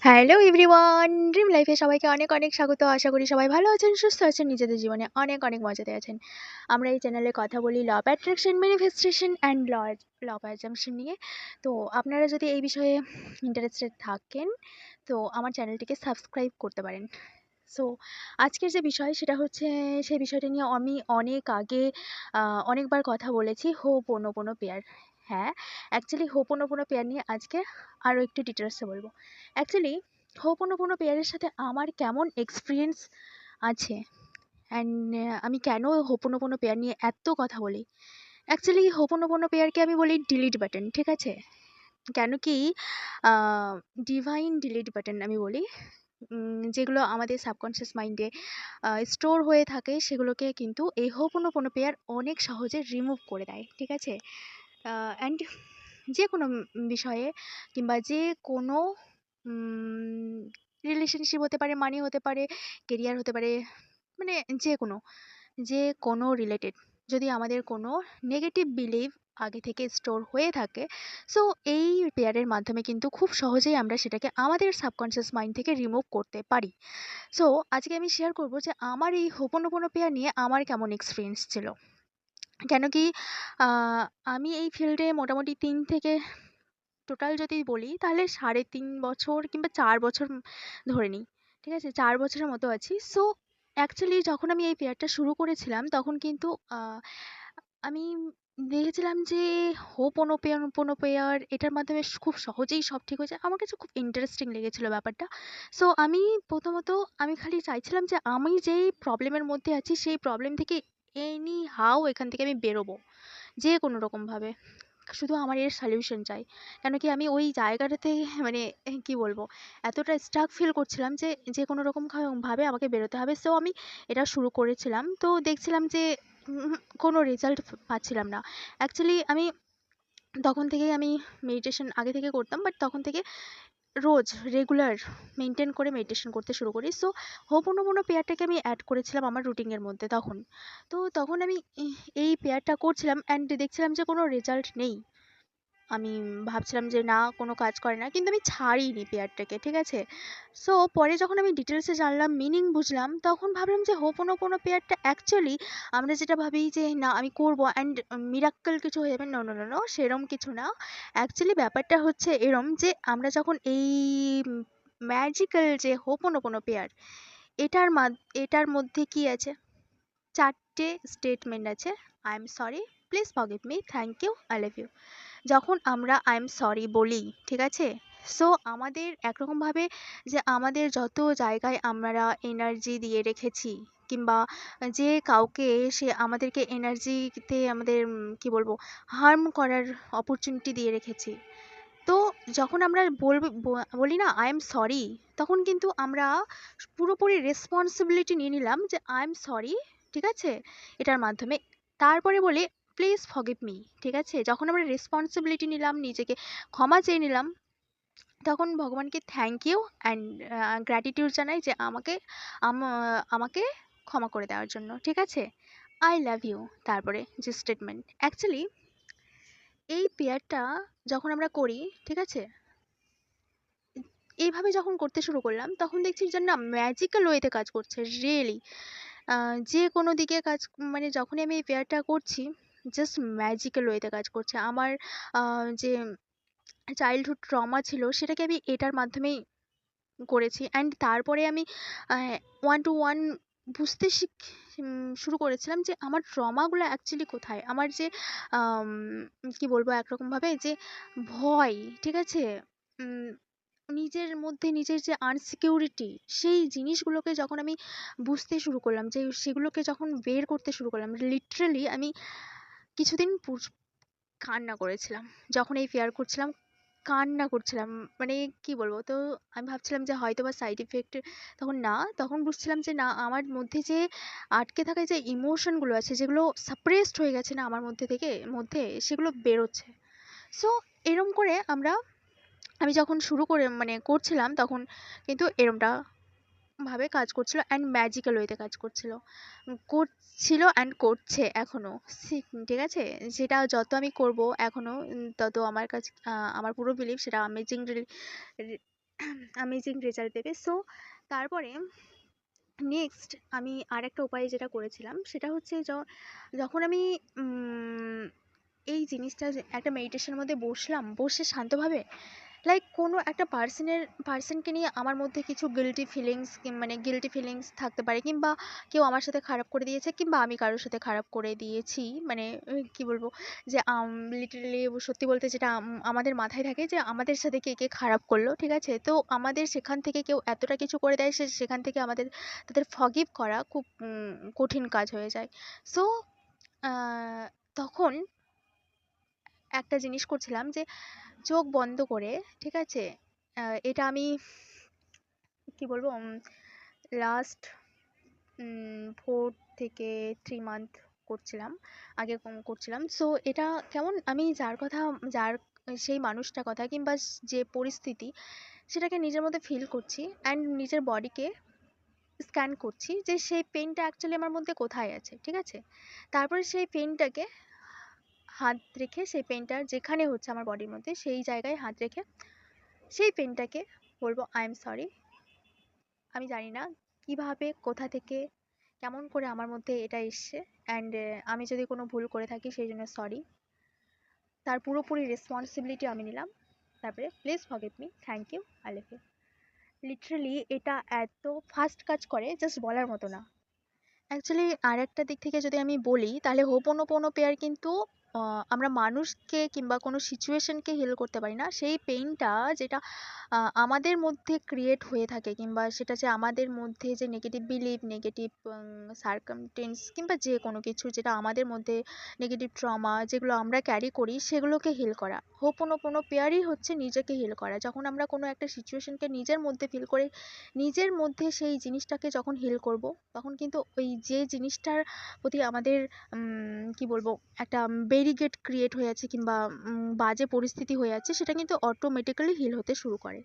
Hello everyone, dream লাইফে সবাইকে অনেক অনেক স্বাগত। আশা করি সবাই ভালো আছেন, সুস্থ আছেন, নিজেদের জীবনে অনেক অনেক মজাতে আছেন। আমরা এই চ্যানেলে কথা বলি law of attraction, manifestation and law of assumption নিয়ে। তো আপনারা যদি এই বিষয়ে ইন্টারেস্টেড থাকেন তো আমার চ্যানেলটিকে সাবস্ক্রাইব করতে পারেন। সো আজকের যে বিষয় সেটা হচ্ছে, সেই বিষয়টা নিয়ে আমি অনেক আগে অনেকবার কথা বলেছি, হোপোনোপোনো পেয়ার। হ্যাঁ, অ্যাকচুয়ালি হোপোনোপোনো পেয়ার নিয়ে আজকে আরও একটু ডিটেলসে বলবো। অ্যাকচুয়ালি হোপোনোপোনো পেয়ারের সাথে আমার কেমন এক্সপিরিয়েন্স আছে অ্যান্ড আমি কেন হোপোনোপোনো পেয়ার নিয়ে এত কথা বলি। অ্যাকচুয়ালি হোপোনোপোনো পেয়ারকে আমি বলি ডিলিট বাটন, ঠিক আছে? কেন কি ডিভাইন ডিলিট বাটন আমি বলি। যেগুলো আমাদের সাবকনশিয়াস মাইন্ডে স্টোর হয়ে থাকে সেগুলোকে কিন্তু এই হোপোনোপোনো পেয়ার অনেক সহজে রিমুভ করে দেয়, ঠিক আছে? অ্যান্ড যে কোনো বিষয়ে কিংবা যে কোনো রিলেশনশিপ হতে পারে, মানি হতে পারে, কেরিয়ার হতে পারে, মানে যে কোনো রিলেটেড যদি আমাদের কোনো নেগেটিভ বিলিভ আগে থেকে স্টোর হয়ে থাকে, সো এই পেয়ারের মাধ্যমে কিন্তু খুব সহজেই আমরা সেটাকে আমাদের সাবকনশিয়াস মাইন্ড থেকে রিমুভ করতে পারি। সো আজকে আমি শেয়ার করব যে আমার এই হোপোনোপোনো পেয়ার নিয়ে আমার কেমন এক্সপিরিয়েন্স ছিল। কেন কি আহ, আমি এই ফিল্ডে মোটামুটি 3 থেকে টোটাল যদি বলি তাহলে 3.5 বছর কিংবা 4 বছর ধরে নিই, ঠিক আছে? 4 বছরের মতো আছি। সো অ্যাকচুয়ালি যখন আমি এই পেয়ারটা শুরু করেছিলাম তখন কিন্তু আমি দেখেছিলাম যে হোপোনোপোনো পেয়ার এটার মাধ্যমে খুব সহজেই সব ঠিক হয়ে যায়। আমার কাছে খুব ইন্টারেস্টিং লেগেছিল ব্যাপারটা। সো আমি প্রথমত আমি খালি চাইছিলাম যে আমি যেই প্রবলেমের মধ্যে আছি সেই প্রবলেম থেকে এনি হাউ এখান থেকে আমি বেরোবো, যে কোনো রকমভাবে। শুধু আমার এর সলিউশন চাই। কেন কি আমি ওই জায়গাটাতে মানে কি বলবো, এতটা স্টাক ফিল করছিলাম যে যে কোনো রকম ভাবে আমাকে বেরোতে হবে। সো আমি এটা শুরু করেছিলাম, তো দেখছিলাম যে কোনো রেজাল্ট পাচ্ছিলাম না। অ্যাকচুয়ালি আমি তখন থেকেই আমি মেডিটেশন আগে থেকে করতাম, বাট তখন থেকে রোজ রেগুলার মেনটেন করে মেডিটেশন করতে শুরু করি। সো হোপোনোপোনো পেয়ারটাকে আমি অ্যাড করেছিলাম আমার রুটিনের মধ্যে তখন। তো তখন আমি এই পেয়ারটা করছিলাম অ্যান্ড দেখছিলাম যে কোনো রেজাল্ট নেই। আমি ভাবছিলাম যে না, কোনো কাজ করে না, কিন্তু আমি ছাড়িনি পেয়ারটাকে, ঠিক আছে? সো পরে যখন আমি ডিটেলসে জানলাম, মিনিং বুঝলাম, তখন ভাবলাম যে হোপোনোপোনো পেয়ারটা অ্যাকচুয়ালি আমরা যেটা ভাবি যে না আমি করবো অ্যান্ড মিরাক্কেল কিছু হয়ে যাবে, নো নো নো নো, সেরম কিছু না। অ্যাকচুয়ালি ব্যাপারটা হচ্ছে এরম যে আমরা যখন এই ম্যাজিক্যাল যে হোপোনোপোনো পেয়ার, এটার মধ্যে কি আছে, 4টে স্টেটমেন্ট আছে। I am sorry, please forgive me, thank you, I love you. যখন আমরা আই এম সরি বলি, ঠিক আছে? সো আমাদের একরকমভাবে যে আমাদের যত জায়গায় আমরা এনার্জি দিয়ে রেখেছি কিংবা যে কাউকে সে আমাদেরকে এনার্জিতে আমাদের কি বলবো, হার্ম করার অপরচুনিটি দিয়ে রেখেছি, তো যখন আমরা বলি না আই এম সরি, তখন কিন্তু আমরা পুরোপুরি রেসপন্সিবিলিটি নিয়ে নিলাম যে আই এম সরি, ঠিক আছে? এটার মাধ্যমে তারপরে বলি প্লিজ ফরগিভ মি, ঠিক আছে? যখন আমরা রেসপন্সিবিলিটি নিলাম, নিজেকে ক্ষমা চেয়ে নিলাম, তখন ভগবানকে থ্যাংক ইউ অ্যান্ড গ্র্যাটিটিউড জানাই যে আমাকে ক্ষমা করে দেওয়ার জন্য, ঠিক আছে? I love you. তারপরে যে স্টেটমেন্ট, অ্যাকচুয়ালি এই পেয়ারটা যখন আমরা করি, ঠিক আছে, এইভাবে যখন করতে শুরু করলাম তখন দেখছি যে না, ম্যাজিক্যাল ওয়েতে কাজ করছে রিয়েলি। যে কোনো দিকে কাজ, মানে যখনই আমি এই পেয়ারটা করছি জাস্ট ম্যাজিক্যাল ওয়েতে কাজ করছে। আমার যে চাইল্ডহুড ট্রমা ছিল সেটাকে আমি এটার মাধ্যমেই করেছি অ্যান্ড তারপরে আমি 1 to 1 বুঝতে শুরু করেছিলাম যে আমার ট্রমাগুলো অ্যাকচুয়ালি কোথায়। আমার যে আম, কি বলবো, একরকমভাবে যে ভয়, ঠিক আছে, উম, নিজের মধ্যে নিজের যে আনসিকিউরিটি, সেই জিনিসগুলোকে যখন আমি বুঝতে শুরু করলাম, যে সেগুলোকে যখন বের করতে শুরু করলাম, লিটারালি আমি কিছুদিন কান্না করেছিলাম। যখন এই ফেয়ার করছিলাম কান্না করছিলাম, মানে কি বলবো, তো আমি ভাবছিলাম যে হয়তো বা সাইড ইফেক্ট, তখন না, তখন বুঝছিলাম যে না, আমার মধ্যে যে আটকে থাকা যে ইমোশনগুলো আছে, যেগুলো সাপ্রেসড হয়ে গেছে না আমার মধ্যে সেগুলো বেরোচ্ছে। সো এরম করে আমি যখন শুরু করে মানে করছিলাম তখন কিন্তু এরমটা ভাবে কাজ করছিল অ্যান্ড ম্যাজিক্যাল ওয়েতে কাজ করছিল অ্যান্ড করছে এখনো। ঠিক আছে? সেটা যত আমি করব এখনো তত আমার কাছে আমার পুরো বিলিভ সেটা অ্যামেজিং অ্যামেজিং রেজাল্ট দেবে। সো তারপরে নেক্সট আমি আরেকটা উপায় যেটা করেছিলাম সেটা হচ্ছে যখন আমি এই জিনিসটা একটা মেডিটেশনের মধ্যে বসে শান্তভাবে লাইক কোনো একটা পার্সনকে নিয়ে আমার মধ্যে কিছু গিল্টি ফিলিংস থাকতে পারে, কিংবা কেউ আমার সাথে খারাপ করে দিয়েছে, কিংবা আমি কারোর সাথে খারাপ করে দিয়েছি, মানে কি বলবো, যে লিটারালি সত্যি বলতে যেটা আমাদের মাথায় থাকে যে আমাদের সাথে কে কে খারাপ করলো, ঠিক আছে? তো আমাদের সেখান থেকে কেউ এতটা কিছু করে দেয়, সেখান থেকে আমাদের তাদের ফরগিভ করা খুব কঠিন কাজ হয়ে যায়। সো তখন একটা জিনিস করছিলাম যে চোখ বন্ধ করে, ঠিক আছে? এটা আমি কি বলবো, লাস্ট 4 থেকে 3 মান্থ করছিলাম, আগে করছিলাম। সো এটা কেমন, আমি যার সেই মানুষটার কথা কিংবা যে পরিস্থিতি সেটাকে নিজের মধ্যে ফিল করছি অ্যান্ড নিজের বডিকে স্ক্যান করছি যে সেই পেনটা অ্যাকচুয়ালি আমার মধ্যে কোথায় আছে, ঠিক আছে? তারপরে সেই পেনটাকে হাত রেখে, সেই পেনটা যেখানে হচ্ছে আমার বডির মধ্যে সেই জায়গায় হাত রেখে সেই পেনটাকে বলবো আই এম সরি। আমি জানি না কিভাবে, কোথা থেকে, কেমন করে আমার মধ্যে এটা এসছে, অ্যান্ড আমি যদি কোনো ভুল করে থাকি সেই জন্য সরি। তার পুরোপুরি রেসপন্সিবিলিটি আমি নিলাম। তারপরে please forgive me, thank you, I love you. Literally এটা এত ফাস্ট কাজ করে, জাস্ট বলার মতো না। অ্যাকচুয়ালি আরেকটা দিক থেকে যদি আমি বলি তাহলে হোপোনোপোনো পেয়ার কিন্তু আমরা মানুষকে কিংবা কোনো সিচুয়েশনকে হিল করতে পারি না। সেই পেইনটা যেটা আমাদের মধ্যে ক্রিয়েট হয়ে থাকে, কিংবা সেটা যে আমাদের মধ্যে যে নেগেটিভ বিলিভ, নেগেটিভ সার্কামটেন্স কিংবা যে কোনো কিছু যেটা আমাদের মধ্যে নেগেটিভ ট্রমা যেগুলো আমরা ক্যারি করি সেগুলোকে হিল করা। হোপোনোপোনো পেয়ারই হচ্ছে নিজেকে হিল করা। যখন আমরা কোনো একটা সিচুয়েশনকে নিজের মধ্যে ফিল করে নিজের মধ্যে সেই জিনিসটাকে যখন হিল করব, তখন কিন্তু ওই যে জিনিসটার প্রতি আমাদের কি বলবো, একটা ব্যারিকেড ক্রিয়েট হয়ে আছে কিংবা বাজে পরিস্থিতি হয়ে আছে, সেটা কিন্তু অটোমেটিক্যালি হিল হতে শুরু করে।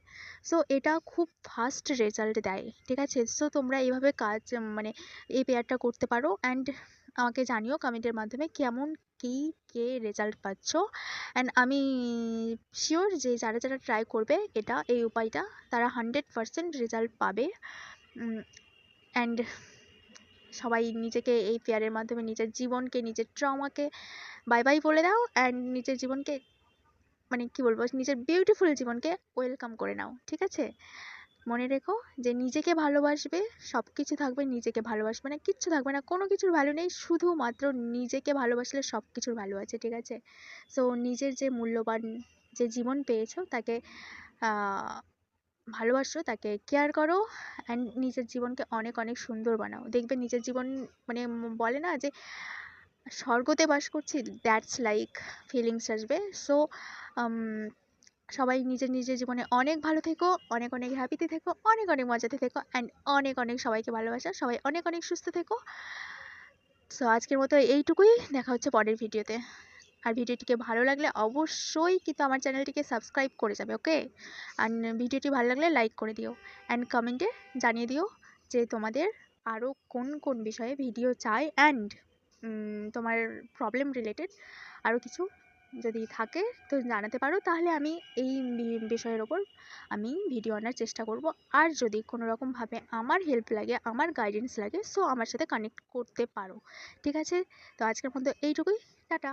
সো এটা খুব ফাস্ট রেজাল্ট দেয়, ঠিক আছে? সো তোমরা এইভাবে কাজ মানে এই পেয়ারটা করতে পারো, অ্যান্ড আমাকে জানিও কমেন্টের মাধ্যমে কেমন কী কে রেজাল্ট পাচ্ছ। অ্যান্ড আমি শিওর যে যারা যারা ট্রাই করবে এই উপায়টা, তারা 100% রেজাল্ট পাবে। অ্যান্ড সবাই নিজেকে এই পেয়ারের মাধ্যমে নিজের জীবনকে, নিজের ট্রমাকে বাই বাই বলে দাও, অ্যান্ড নিজের জীবনকে, মানে কি বলবো, নিজের বিউটিফুল জীবনকে ওয়েলকাম করে নাও, ঠিক আছে? মনে রেখো যে নিজেকে ভালোবাসবে, সব কিছু থাকবে, নিজেকে ভালোবাসবে না কিচ্ছু থাকবে না, কোনো কিছুর ভ্যালু নেই, শুধুমাত্র নিজেকে ভালোবাসলে সব কিছুর ভ্যালু আছে, ঠিক আছে? সো নিজের যে মূল্যবান যে জীবন পেয়েছো তাকে ভালোবাসো, তাকে কেয়ার করো, অ্যান্ড নিজের জীবনকে অনেক অনেক সুন্দর বানাও। দেখবে নিজের জীবন, মানে বলে না যে স্বর্গতে বাস করছি, দ্যাটস লাইক ফিলিংস আসবে। সো সবাই নিজের নিজের জীবনে অনেক ভালো থেকো, অনেক অনেক হ্যাপিতে থেকো, অনেক অনেক মজাতে থেকো, অ্যান্ড অনেক অনেক সবাইকে ভালোবাসা, সবাই অনেক অনেক সুস্থ থেকো। সো আজকের মতো এইটুকুই, দেখা হচ্ছে পরের ভিডিওতে। আর ভিডিওটিকে ভালো লাগলে অবশ্যই কিন্তু আমার চ্যানেলটিকে সাবস্ক্রাইব করে যাবে, ওকে? আর ভিডিওটি ভালো লাগলে লাইক করে দিও, অ্যান্ড কমেন্টে জানিয়ে দিও যে তোমাদের আরও কোন কোন বিষয়ে ভিডিও চাই, অ্যান্ড তোমার প্রবলেম রিলেটেড আরও কিছু যদি থাকে তো জানাতে পারো, তাহলে আমি এই বিষয়ের ওপর আমি ভিডিও আনার চেষ্টা করব। আর যদি কোনো রকমভাবে আমার হেল্প লাগে, আমার গাইডেন্স লাগে, সো আমার সাথে কানেক্ট করতে পারো, ঠিক আছে? তো আজকের মতো এইটুকুই, টাটা।